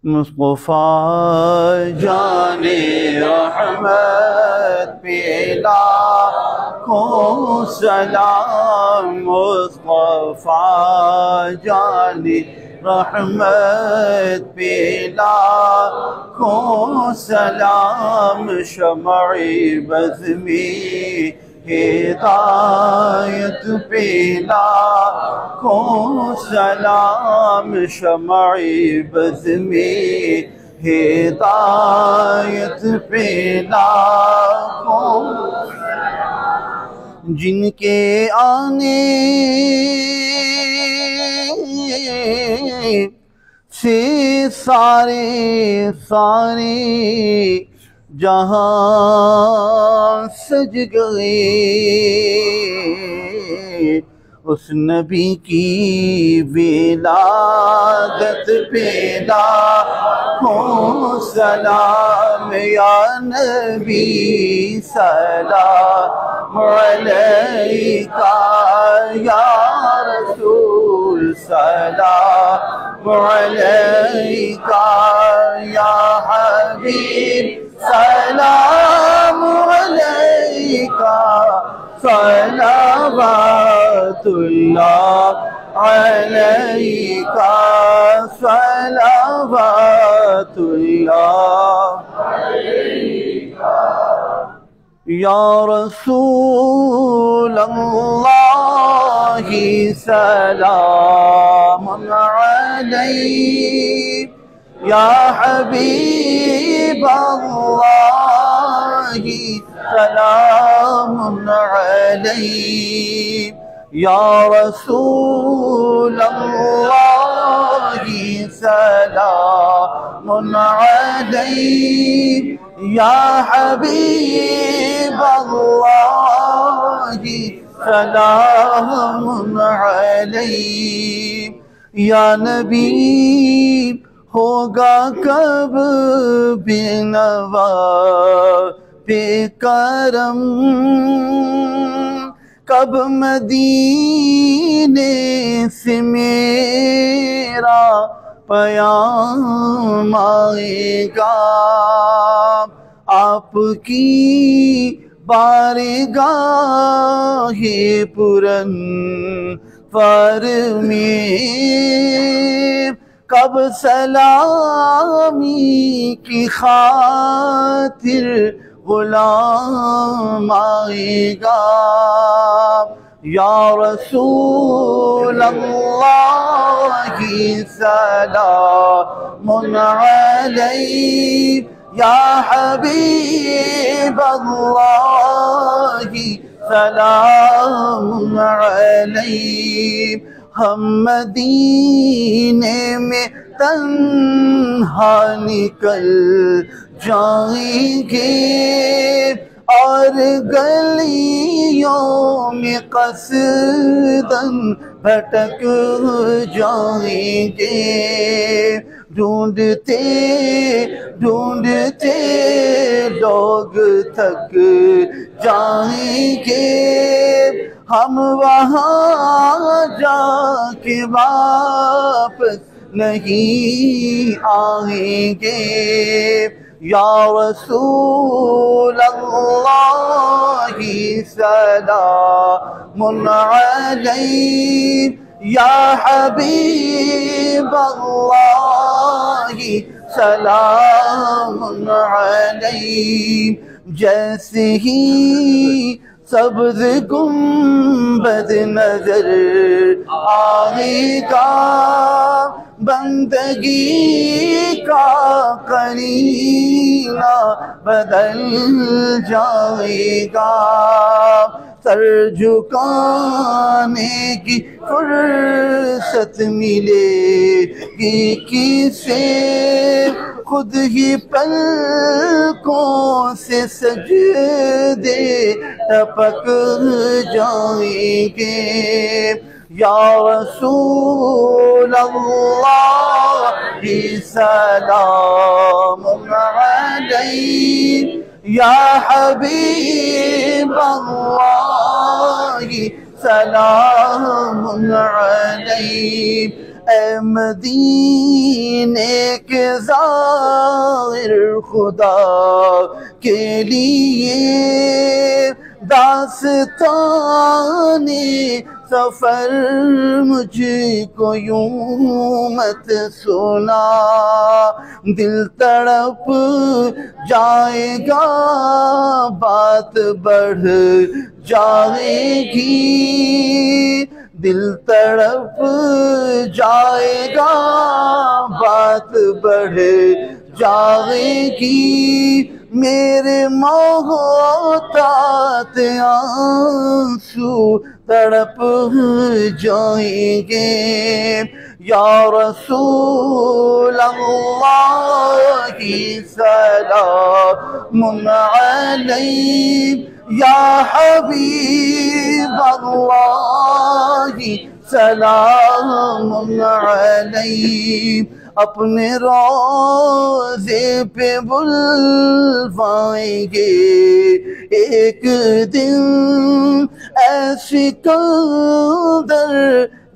مصطفیٰ جان رحمت پہ لاکھوں سلام، مصطفیٰ جان رحمت پہ لاکھوں سلام، شمع بز میں ہدایت پہ لاکھوں سلام، شمع بز میں ہدایت پہ لاکھوں سلام، جن کے آنے سے سارے جہاں سج گئے، اس نبی کی ولادت پہ لاکھوں سلام، یا نبی سلام علیکہ، یا رسول سلام علیکہ، یا حبیب سلام علیکہ، صلوات اللہ علیکہ، صلوات اللہ علیکہ، یا رسول اللہ سلام علیک، یا حبیب اللہ سلام علیک، یا رسول اللہ سلام علیک، یا حبیب اللہ سلام علیک، یا نبی ہوگا کب بے نوا بے کرم، کب مدینے سے میرا پیام آئے گا، آپ کی بارگاہ پرانور میں کب سلامی کی خاطر غلام آئے گا، یا رسول اللہ سلام علیک، یا حبیب اللہ سلام علیک، ہم مدینے میں تنہا نکل جائیں گے، اور گلیوں میں قصداً بھٹک جائیں گے، ڈھونڈتے ڈھونڈتے لوگ تھک جائیں گے، ہم وہاں جا کے واپس نہیں آئیں گے، یا رسول اللہ سلام علیک، یا حبیب اللہ سلام علیک، جیسے ہی سبز گنبد نظر آئے گا، بندگی کا قرینہ بدل جائے گا، سر جھکانے کی فرصت ملے گی کسے، خود ہی پلکوں سے سجدے ٹپک جائیں گے، یا رسول اللہ سلام علیک، یا حبیب اللہ سلام علیک، اے مدینے کے ظاہر خدا کے لیے داستان سفر مجھ کو یوں مت سنا، دل تڑپ جائے گا بات بڑھ جائے گی، دل تڑپ جائے گا بات بڑھ جائے گی، میرے محتاط آنسو تڑپ جائیں گے، یا رسول اللہ سلام علیک، یا حبیب اللہ سلام علیک، اپنے روضے پہ بلوائیں گے ایک دن، اے سکندر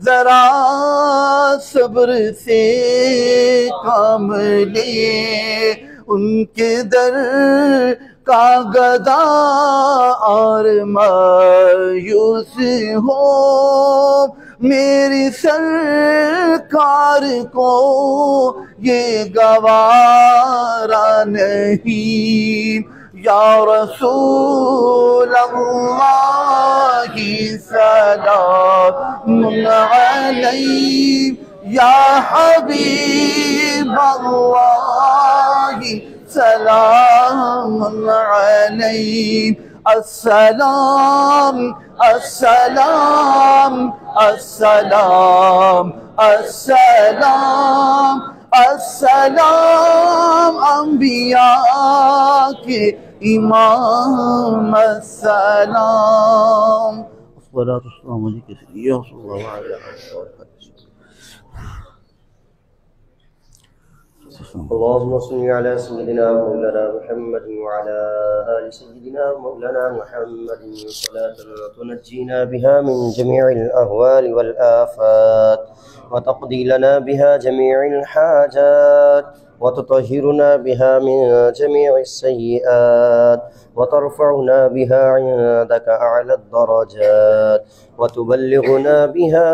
ذرا صبر سے کام لے، ان کے در کا گدا اور مایوس ہو، میری سرکار کو یہ گوارا نہیں، یا رسول اللہ سلام علیک، یا حبیب اللہ سلام علیک، السلام السلام السلام السلام السلام، انبیاء کے امام السلام، الصلاة والسلام علیکہ سیدنا صلی اللہ علیہ وسلم۔ اللهم صل على سيدنا مولانا محمد وعلى آل سيدنا مولانا محمد صلاة تنجينا بها من جميع الأهوال والآفات، وتقضي لنا بها جميع الحاجات، وتطهرنا بها من جميع السيئات، وترفعنا بها عندك أعلى الدرجات، وتبلغنا بها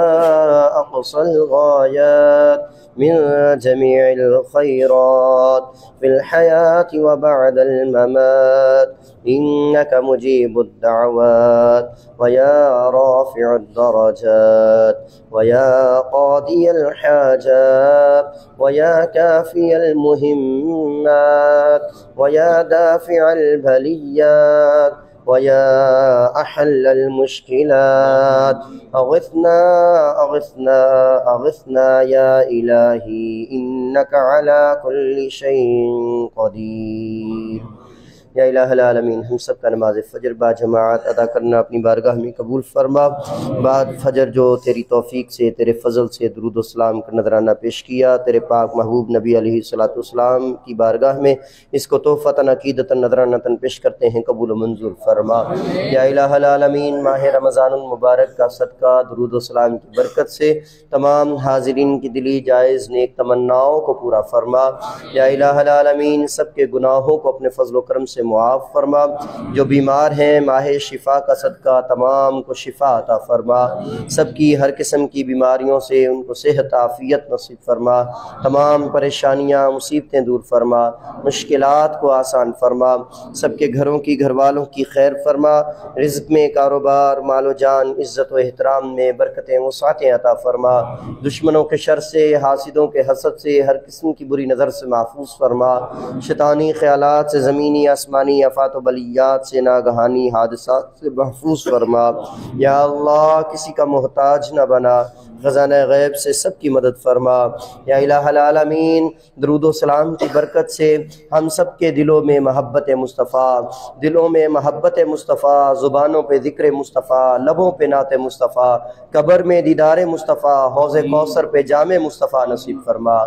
أقصى الغايات من جميع الخيرات في الحياة وبعد الممات، إنك مجيب الدعوات ويا رافع الدرجات ويا قاضي الحاجات ويا كافي المهمات ويا دافع البليات ويا أحل المشكلات، أغثنا أغثنا أغثنا يا إلهي إنك على كل شيء قدير۔ یا الہ العالمین، ہم سب کا نماز فجر با جماعت ادا کرنا اپنی بارگاہ میں قبول فرما۔ بعد فجر جو تیری توفیق سے، تیرے فضل سے درود و سلام کا نذرانہ پیش کیا تیرے پاک محبوب نبی علیہ السلام کی بارگاہ میں، اس کو تحفۃً عقیدتاً نذرانۃً پیش کرتے ہیں، قبول و منظور فرما۔ یا الہ العالمین، ماہ رمضان المبارک کا صدقہ درود و سلام کی برکت سے تمام حاضرین کی دلی جائز نیک تمناؤں کو پورا فرما۔ یا الہ العالمین، سب کے گناہوں کو اپنے فضل و کرم سے معاف فرما، جو بیمار ہیں ماہ شفا کا صدقہ تمام کو شفا عطا فرما، سب کی ہر قسم کی بیماریوں سے ان کو صحت عافیت نصیب فرما، تمام پریشانیاں مصیبتیں دور فرما، مشکلات کو آسان فرما، سب کے گھروں کی گھر والوں کی خیر فرما، رزق میں، کاروبار، مال و جان، عزت و احترام میں برکتیں وسعتیں عطا فرما، دشمنوں کے شر سے، حاسدوں کے حسد سے، ہر قسم کی بری نظر سے محفوظ فرما، شیطانی خیالات سے، زمینی آسمانی آفات و بلیات سے، ناگہانی حادثات سے محفوظ فرما۔ یا اللہ، کسی کا محتاج نہ بنا، خزانہ غیب سے سب کی مدد فرما۔ یا الہ العالمین، درود و سلام کی برکت سے ہم سب کے دلوں میں محبت مصطفیٰ، دلوں میں محبت مصطفیٰ، زبانوں پہ ذکر مصطفیٰ، لبوں پہ نعت مصطفیٰ، قبر میں دیدار مصطفیٰ، حوض کوثر پہ جام مصطفیٰ نصیب فرما۔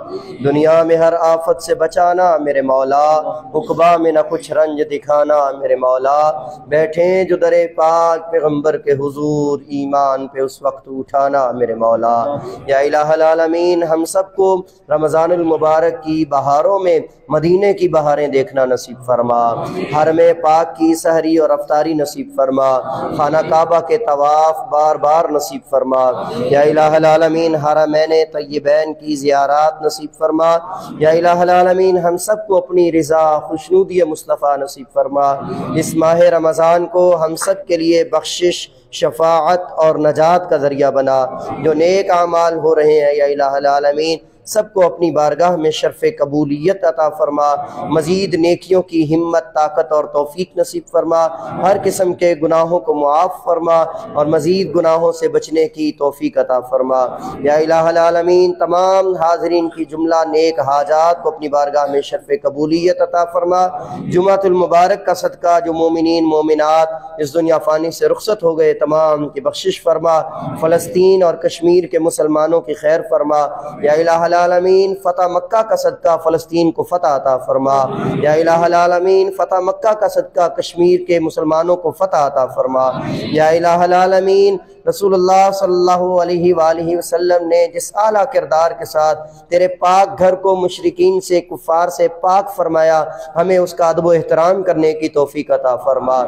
دنیا میں ہر آفت سے بچانا میرے مولا، عقبہ میں نہ کچھ رنج دکھانا میرے مولا، بیٹھیں جو در پاک پیغمبر کے حضور، ایمان پہ اس وقت اٹھانا میرے مولا۔ مولا۔ یا الہ العالمین ہم سب کو رمضان المبارک کی بہاروں میں مدینے کی بہاریں دیکھنا نصیب فرما، حرم پاک کی سحری اور افطاری نصیب فرما، خانہ کعبہ کے طواف بار بار نصیب فرما۔ یا الہ العالمین حرمین طیبین کی زیارات نصیب فرما۔ یا الہ العالمین ہم سب کو اپنی رضا خوشنودی مصطفیٰ نصیب فرما۔ اس ماہ رمضان کو ہم سب کے لیے بخشش، شفاعت اور نجات کا ذریعہ بنا۔ جو نیک اعمال ہو رہے ہیں یا الہ العالمین سب کو اپنی بارگاہ میں شرف قبولیت عطا فرما، مزید نیکیوں کی ہمت، طاقت اور توفیق نصیب فرما، ہر قسم کے گناہوں کو معاف فرما اور مزید گناہوں سے بچنے کی توفیق عطا فرما۔ یا الہ العالمین تمام حاضرین کی جملہ نیک حاجات کو اپنی بارگاہ میں شرف قبولیت عطا فرما۔ جمعۃ المبارک کا صدقہ جو مومنین مومنات اس دنیا فانی سے رخصت ہو گئے تمام کی بخشش فرما، فلسطین اور کشمیر کے مسلمانوں کی خیر فرما۔ یا الہ العالمین فتح مکہ کا صدقہ فلسطین کو فتح عطا فرما۔ یا الہ العالمین فتح مکہ کا صدقہ کشمیر کے مسلمانوں کو فتح عطا فرما۔ یا الہ العالمین رسول اللہ صلی اللہ علیہ وآلہ وسلم نے جس اعلیٰ کردار کے ساتھ تیرے پاک گھر کو مشرکین سے، کفار سے پاک فرمایا، ہمیں اس کا ادب و احترام کرنے کی توفیق عطا فرما۔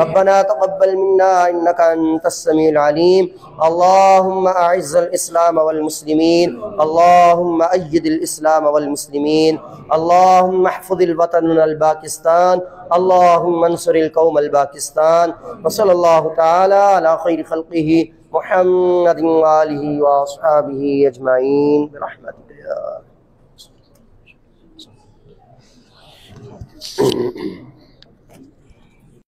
ربنا تقبل منا انک انت السمیع العلیم۔ اللہم اعز الاسلام والمسلمین، اللہم اید الاسلام والمسلمین، اللہم احفظ الوطن الپاکستان، اللہم انصر القوم الپاکستان۔ وصلی اللہ تعالی علی خیر خلقہ محمد وآلہ واصحابہ اجمعین برحمتک یا